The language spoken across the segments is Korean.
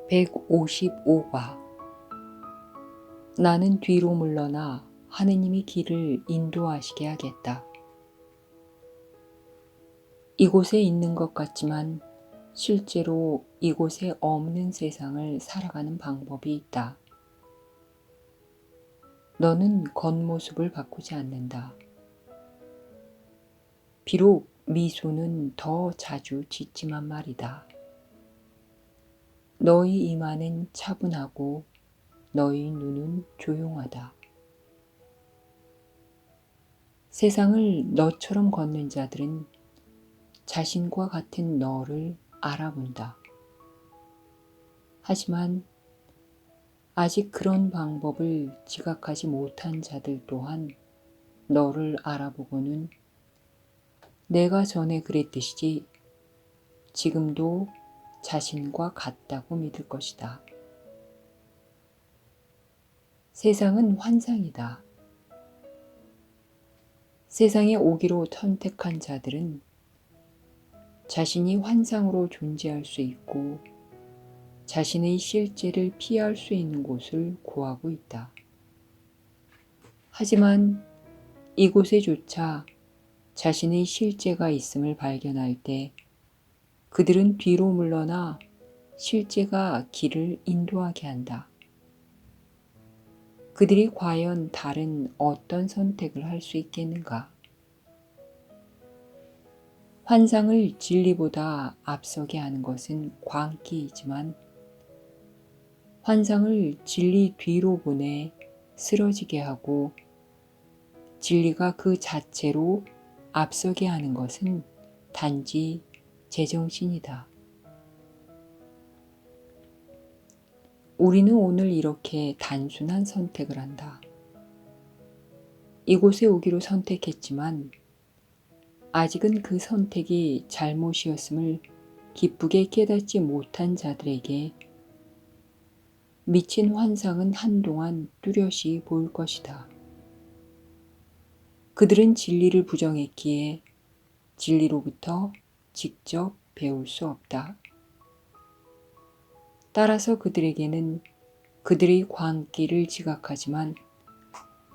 155과 나는 뒤로 물러나 하느님이 길을 인도하시게 하겠다. 이곳에 있는 것 같지만 실제로 이곳에 없는 세상을 살아가는 방법이 있다. 너는 겉모습을 바꾸지 않는다. 비록 미소는 더 자주 짓지만 말이다. 너희 이마는 차분하고 너희 눈은 조용하다. 세상을 너처럼 걷는 자들은 자신과 같은 너를 알아본다. 하지만 아직 그런 방법을 지각하지 못한 자들 또한 너를 알아보고는 내가 전에 그랬듯이 지금도 자신과 같다고 믿을 것이다. 세상은 환상이다. 세상에 오기로 선택한 자들은 자신이 환상으로 존재할 수 있고 자신의 실제를 피할 수 있는 곳을 구하고 있다. 하지만 이곳에조차 자신의 실제가 있음을 발견할 때 그들은 뒤로 물러나 실제가 길을 인도하게 한다. 그들이 과연 다른 어떤 선택을 할 수 있겠는가? 환상을 진리보다 앞서게 하는 것은 광기이지만 환상을 진리 뒤로 보내 쓰러지게 하고 진리가 그 자체로 앞서게 하는 것은 단지 제정신이다. 우리는 오늘 이렇게 단순한 선택을 한다. 이곳에 오기로 선택했지만 아직은 그 선택이 잘못이었음을 기쁘게 깨닫지 못한 자들에게 미친 환상은 한동안 뚜렷이 보일 것이다. 그들은 진리를 부정했기에 진리로부터 직접 배울 수 없다. 따라서 그들에게는 그들의 광기를 지각하지만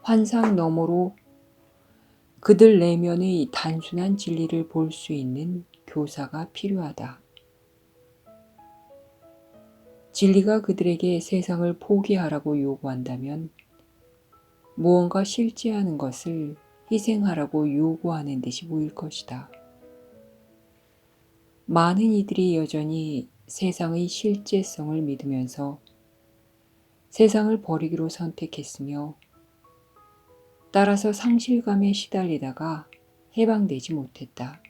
환상 너머로 그들 내면의 단순한 진리를 볼 수 있는 교사가 필요하다. 진리가 그들에게 세상을 포기하라고 요구한다면 무언가 실제하는 것을 희생하라고 요구하는 듯이 보일 것이다. 많은 이들이 여전히 세상의 실제성을 믿으면서 세상을 버리기로 선택했으며 따라서 상실감에 시달리다가 해방되지 못했다.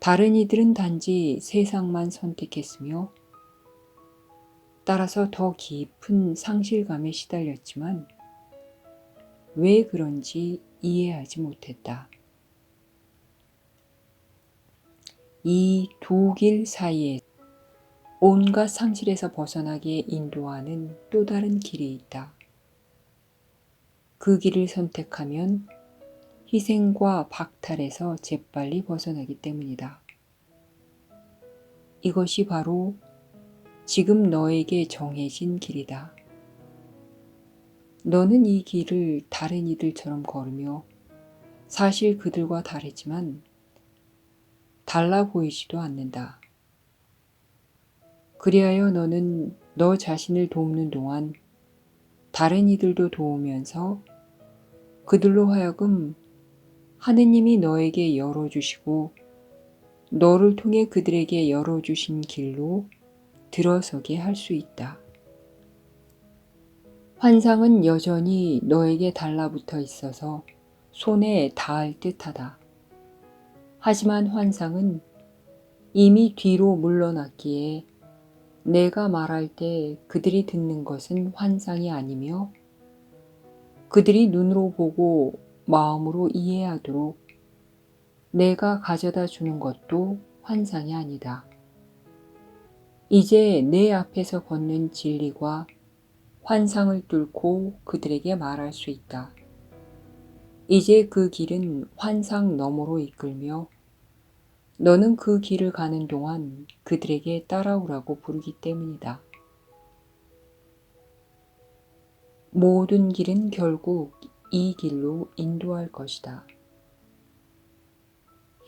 다른 이들은 단지 세상만 선택했으며 따라서 더 깊은 상실감에 시달렸지만 왜 그런지 이해하지 못했다. 이 두 길 사이에 온갖 상실에서 벗어나게 인도하는 또 다른 길이 있다. 그 길을 선택하면 희생과 박탈에서 재빨리 벗어나기 때문이다. 이것이 바로 지금 너에게 정해진 길이다. 너는 이 길을 다른 이들처럼 걸으며 사실 그들과 다르지만 달라 보이지도 않는다. 그리하여 너는 너 자신을 돕는 동안 다른 이들도 도우면서 그들로 하여금 하느님이 너에게 열어주시고 너를 통해 그들에게 열어주신 길로 들어서게 할 수 있다. 환상은 여전히 너에게 달라붙어 있어서 손에 닿을 듯하다. 하지만 환상은 이미 뒤로 물러났기에 내가 말할 때 그들이 듣는 것은 환상이 아니며 그들이 눈으로 보고 마음으로 이해하도록 내가 가져다 주는 것도 환상이 아니다. 이제 내 앞에서 걷는 진리가 환상을 뚫고 그들에게 말할 수 있다. 이제 그 길은 환상 너머로 이끌며 너는 그 길을 가는 동안 그들에게 따라오라고 부르기 때문이다. 모든 길은 결국 이 길로 인도할 것이다.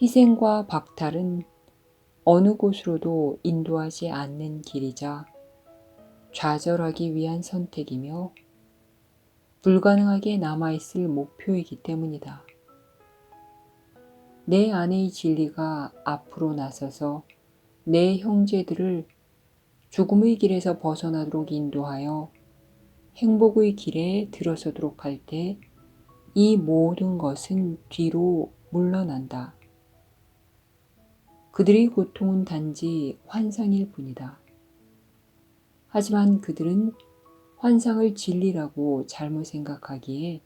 희생과 박탈은 어느 곳으로도 인도하지 않는 길이자 좌절하기 위한 선택이며 불가능하게 남아있을 목표이기 때문이다. 내 안의 진리가 앞으로 나서서 내 형제들을 죽음의 길에서 벗어나도록 인도하여 행복의 길에 들어서도록 할 때 이 모든 것은 뒤로 물러난다. 그들의 고통은 단지 환상일 뿐이다. 하지만 그들은 환상을 진리라고 잘못 생각하기에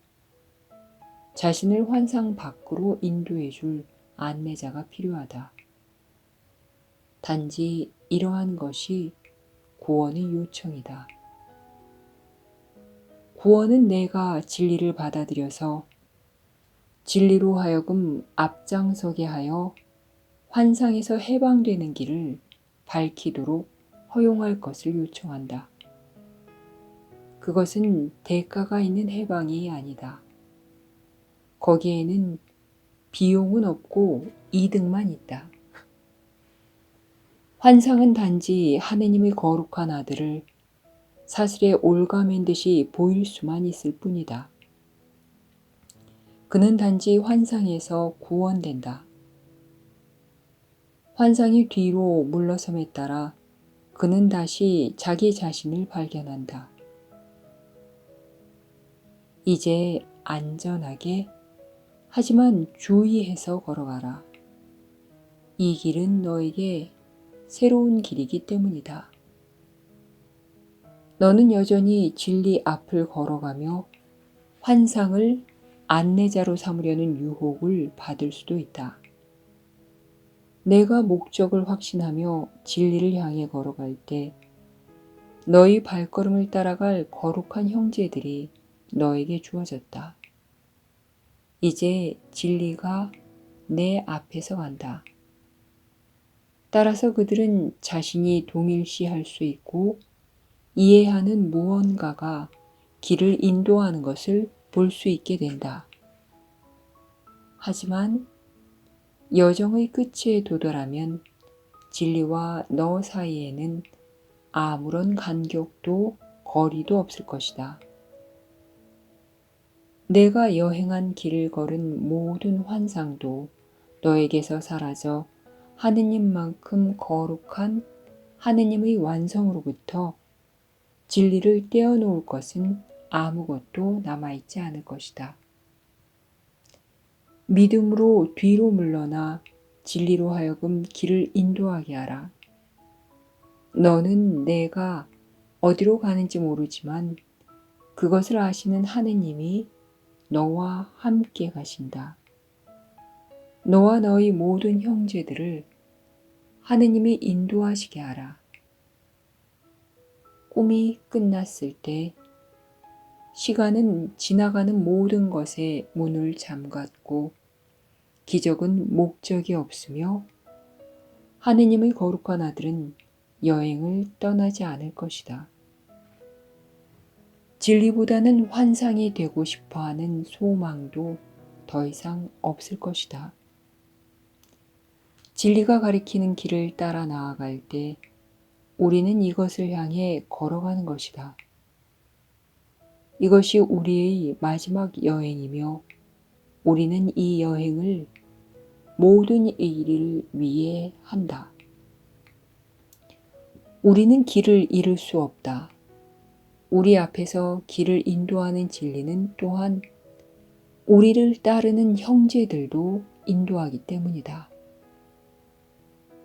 자신을 환상 밖으로 인도해 줄 안내자가 필요하다. 단지 이러한 것이 구원의 요청이다. 구원은 내가 진리를 받아들여서 진리로 하여금 앞장서게 하여 환상에서 해방되는 길을 밝히도록 허용할 것을 요청한다. 그것은 대가가 있는 해방이 아니다. 거기에는 비용은 없고 이득만 있다. 환상은 단지 하느님의 거룩한 아들을 사슬에 올가맨 듯이 보일 수만 있을 뿐이다. 그는 단지 환상에서 구원된다. 환상이 뒤로 물러섬에 따라 그는 다시 자기 자신을 발견한다. 이제 안전하게 하지만 주의해서 걸어가라. 이 길은 너에게 새로운 길이기 때문이다. 너는 여전히 진리 앞을 걸어가며 환상을 안내자로 삼으려는 유혹을 받을 수도 있다. 내가 목적을 확신하며 진리를 향해 걸어갈 때 너희 발걸음을 따라갈 거룩한 형제들이 너에게 주어졌다. 이제 진리가 내 앞에서 간다. 따라서 그들은 자신이 동일시할 수 있고 이해하는 무언가가 길을 인도하는 것을 볼 수 있게 된다. 하지만 여정의 끝에 도달하면 진리와 너 사이에는 아무런 간격도 거리도 없을 것이다. 내가 여행한 길을 걸은 모든 환상도 너에게서 사라져 하느님만큼 거룩한 하느님의 완성으로부터 진리를 떼어놓을 것은 아무것도 남아있지 않을 것이다. 믿음으로 뒤로 물러나 진리로 하여금 길을 인도하게 하라. 너는 내가 어디로 가는지 모르지만 그것을 아시는 하느님이 너와 함께 가신다. 너와 너희 모든 형제들을 하느님이 인도하시게 하라. 꿈이 끝났을 때 시간은 지나가는 모든 것에 문을 잠갔고 기적은 목적이 없으며 하느님의 거룩한 아들은 여행을 떠나지 않을 것이다. 진리보다는 환상이 되고 싶어하는 소망도 더 이상 없을 것이다. 진리가 가리키는 길을 따라 나아갈 때 우리는 이것을 향해 걸어가는 것이다. 이것이 우리의 마지막 여행이며 우리는 이 여행을 모든 일을 위해 한다. 우리는 길을 잃을 수 없다. 우리 앞에서 길을 인도하는 진리는 또한 우리를 따르는 형제들도 인도하기 때문이다.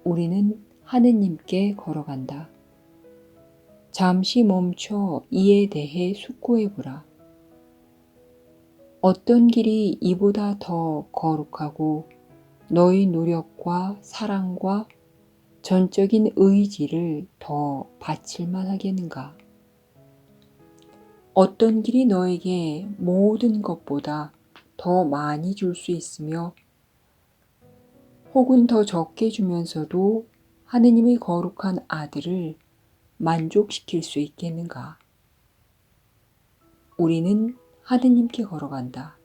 우리는 하느님께 걸어간다. 잠시 멈춰 이에 대해 숙고해보라. 어떤 길이 이보다 더 거룩하고 너의 노력과 사랑과 전적인 의지를 더 바칠만 하겠는가? 어떤 길이 너에게 모든 것보다 더 많이 줄 수 있으며 혹은 더 적게 주면서도 하느님의 거룩한 아들을 만족시킬 수 있겠는가? 우리는 하느님께 걸어간다.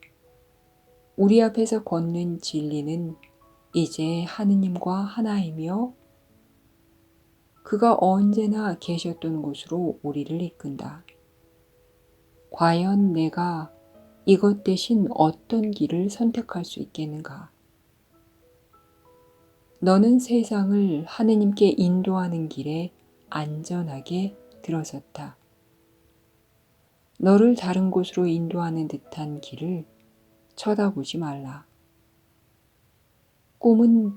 우리 앞에서 걷는 진리는 이제 하느님과 하나이며 그가 언제나 계셨던 곳으로 우리를 이끈다. 과연 내가 이것 대신 어떤 길을 선택할 수 있겠는가? 너는 세상을 하느님께 인도하는 길에 안전하게 들어섰다. 너를 다른 곳으로 인도하는 듯한 길을 쳐다보지 말라. 꿈은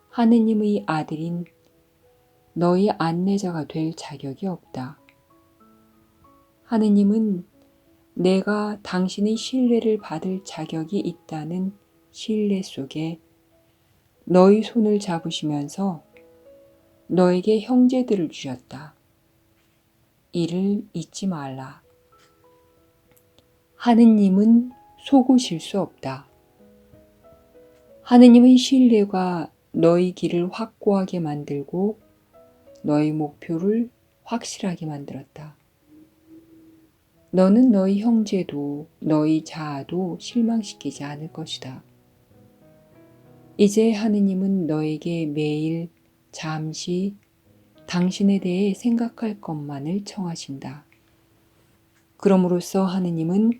하느님의 아들인 너의 안내자가 될 자격이 없다. 하느님은 내가 당신의 신뢰를 받을 자격이 있다는 신뢰 속에 너의 손을 잡으시면서 너에게 형제들을 주셨다. 이를 잊지 말라. 하느님은 속으실 수 없다. 하느님의 신뢰가 너의 길을 확고하게 만들고 너의 목표를 확실하게 만들었다. 너는 너희 형제도 너희 자아도 실망시키지 않을 것이다. 이제 하느님은 너에게 매일 잠시 당신에 대해 생각할 것만을 청하신다. 그럼으로써 하느님은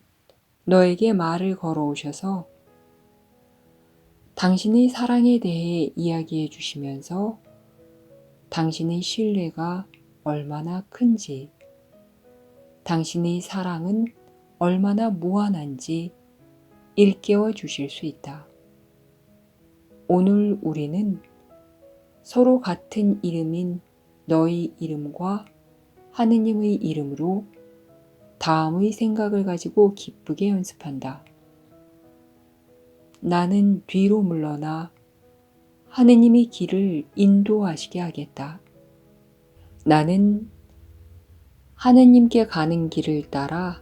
너에게 말을 걸어오셔서 당신의 사랑에 대해 이야기해 주시면서 당신의 신뢰가 얼마나 큰지, 당신의 사랑은 얼마나 무한한지 일깨워 주실 수 있다. 오늘 우리는 서로 같은 이름인 너희 이름과 하느님의 이름으로 다음의 생각을 가지고 기쁘게 연습한다. 나는 뒤로 물러나 하느님의 길을 인도하시게 하겠다. 나는 하느님께 가는 길을 따라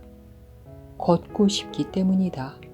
걷고 싶기 때문이다.